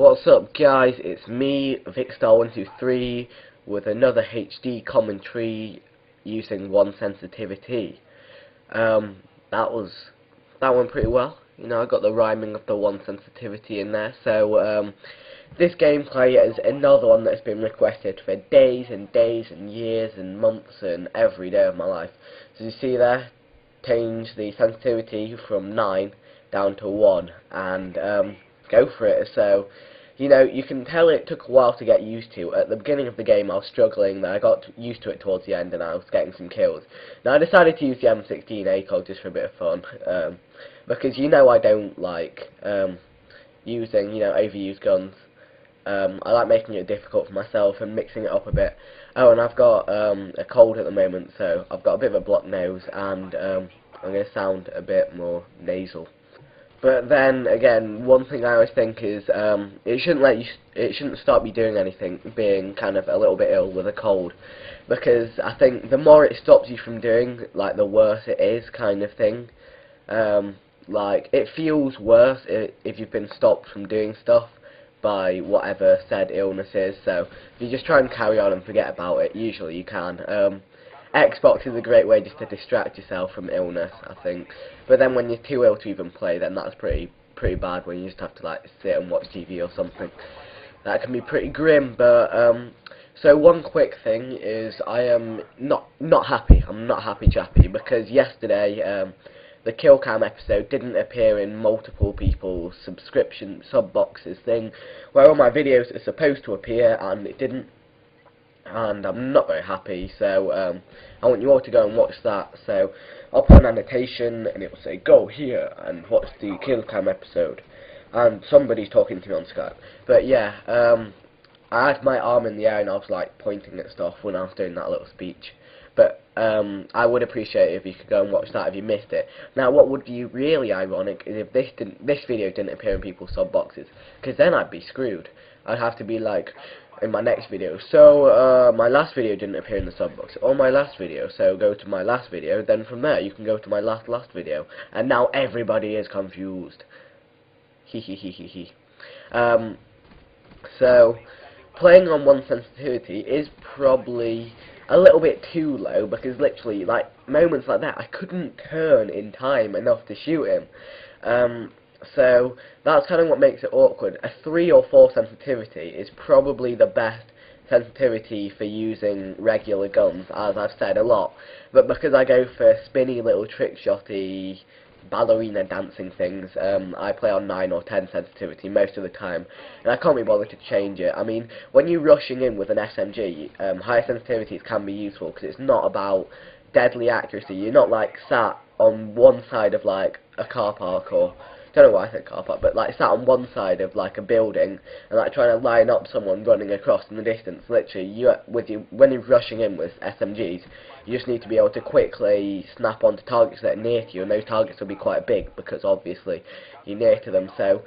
What's up, guys? It's me, Vikstar123, with another HD commentary using 1 sensitivity. That went pretty well. You know, I got the rhyming of the 1 sensitivity in there. So this gameplay is another one that's been requested for days and days and years and months and every day of my life. So you see there, change the sensitivity from 9 down to 1 and go for it. So, you know, you can tell it took a while to get used to. At the beginning of the game I was struggling, then I got used to it towards the end and I was getting some kills. Now I decided to use the M16 ACOG just for a bit of fun, because you know I don't like using, you know, overused guns. I like making it difficult for myself and mixing it up a bit. Oh, and I've got a cold at the moment, so I've got a bit of a blocked nose and I'm going to sound a bit more nasal. But then again, one thing I always think is it shouldn't stop you doing anything, being kind of a little bit ill with a cold, because I think the more it stops you from doing, like, the worse it is, kind of thing. Like, it feels worse if you've been stopped from doing stuff by whatever said illness is. So if you just try and carry on and forget about it, usually you can. Xbox is a great way just to distract yourself from illness, I think. But then when you're too ill to even play, then that's pretty bad, when you just have to, like, sit and watch TV or something. That can be pretty grim. But so one quick thing is I am not happy. I'm not happy chappy, because yesterday the kill cam episode didn't appear in multiple people's subscription sub boxes thing, where all my videos are supposed to appear, and it didn't. And I'm not very happy, so I want you all to go and watch that. So I'll put an annotation and it will say go here and watch the kill cam episode, and somebody's talking to me on Skype. But yeah, I had my arm in the air and I was like pointing at stuff when I was doing that little speech. But I would appreciate it if you could go and watch that if you missed it. Now, what would be really ironic is if this video didn't appear in people's sub boxes, because then I'd be screwed. I'd have to be like, in my next video, so my last video didn't appear in the sub box, or my last video, so go to my last video, then from there you can go to my last video, and now everybody is confused. He. So playing on 1 sensitivity is probably a little bit too low, because literally, like, moments like that I couldn't turn in time enough to shoot him. So that's kind of what makes it awkward. A 3 or 4 sensitivity is probably the best sensitivity for using regular guns, as I've said a lot. But because I go for spinny little trick shotty ballerina dancing things, I play on 9 or 10 sensitivity most of the time, and I can't be bothered to change it. I mean, when you're rushing in with an SMG, higher sensitivities can be useful, because it's not about deadly accuracy. You're not like sat on one side of like a car park, or don't know why I said car park, but like sat on one side of like a building and like trying to line up someone running across in the distance. Literally, when you're rushing in with SMGs, you just need to be able to quickly snap onto targets that are near to you, and those targets will be quite big because obviously you're near to them. So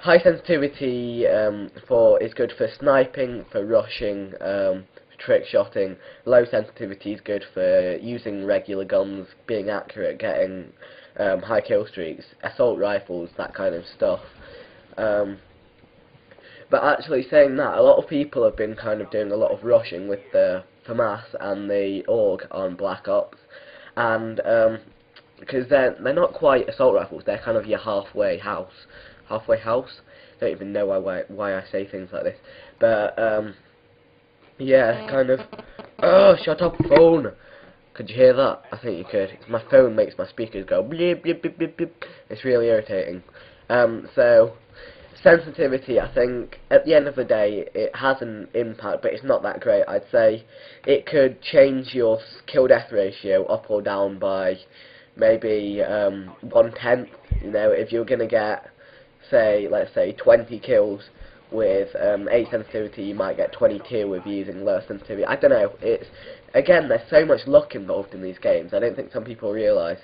high sensitivity is good for sniping, for rushing, trick shotting. Low sensitivity is good for using regular guns, being accurate, getting high kill streaks, assault rifles, that kind of stuff. But actually, saying that, a lot of people have been kind of doing a lot of rushing with the FAMAS and the AUG on Black Ops, and because they're not quite assault rifles, they're kind of your halfway house. Don't even know why I say things like this, but yeah, kind of. Oh, shut up, phone! Could you hear that? I think you could. My phone makes my speakers go bleep, bleep, bleep, bleep, bleep. It's really irritating. So sensitivity, I think, at the end of the day, it has an impact, but it's not that great. I'd say it could change your kill-death ratio up or down by maybe 1/10. You know, if you're gonna get, let's say 20 kills with 8 sensitivity, you might get 22 with using lower sensitivity. I don't know. Again, there's so much luck involved in these games. I don't think some people realise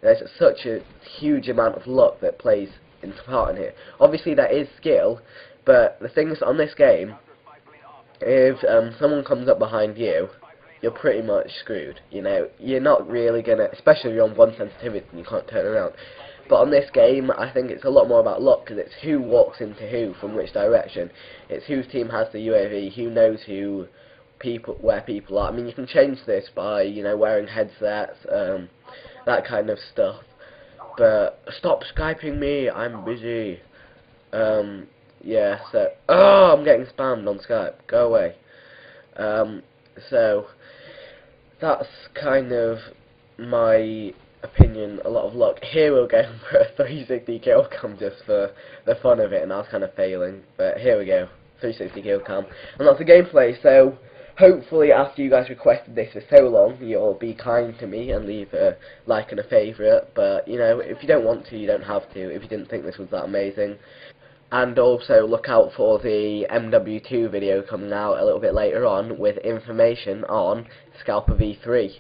there's such a huge amount of luck that plays into part in here. Obviously there is skill, but the things on this game, if someone comes up behind you, you're pretty much screwed. You know, you're not really gonna, especially if you're on 1 sensitivity and you can't turn around. But on this game, I think it's a lot more about luck, because it's who walks into who, from which direction. It's whose team has the UAV, who knows where people are. I mean, you can change this by, you know, wearing headsets, that kind of stuff. But stop Skyping me, I'm busy. Yeah, so, oh, I'm getting spammed on Skype, go away. So, that's kind of my opinion, a lot of luck. Here we're going for a 360 kill cam just for the fun of it, and I was kind of failing, but here we go, 360 kill cam. And that's the gameplay, so hopefully after you guys requested this for so long, you'll be kind to me and leave a like and a favourite, but you know, if you don't want to, you don't have to, if you didn't think this was that amazing. And also look out for the MW2 video coming out a little bit later on with information on Scalper V3.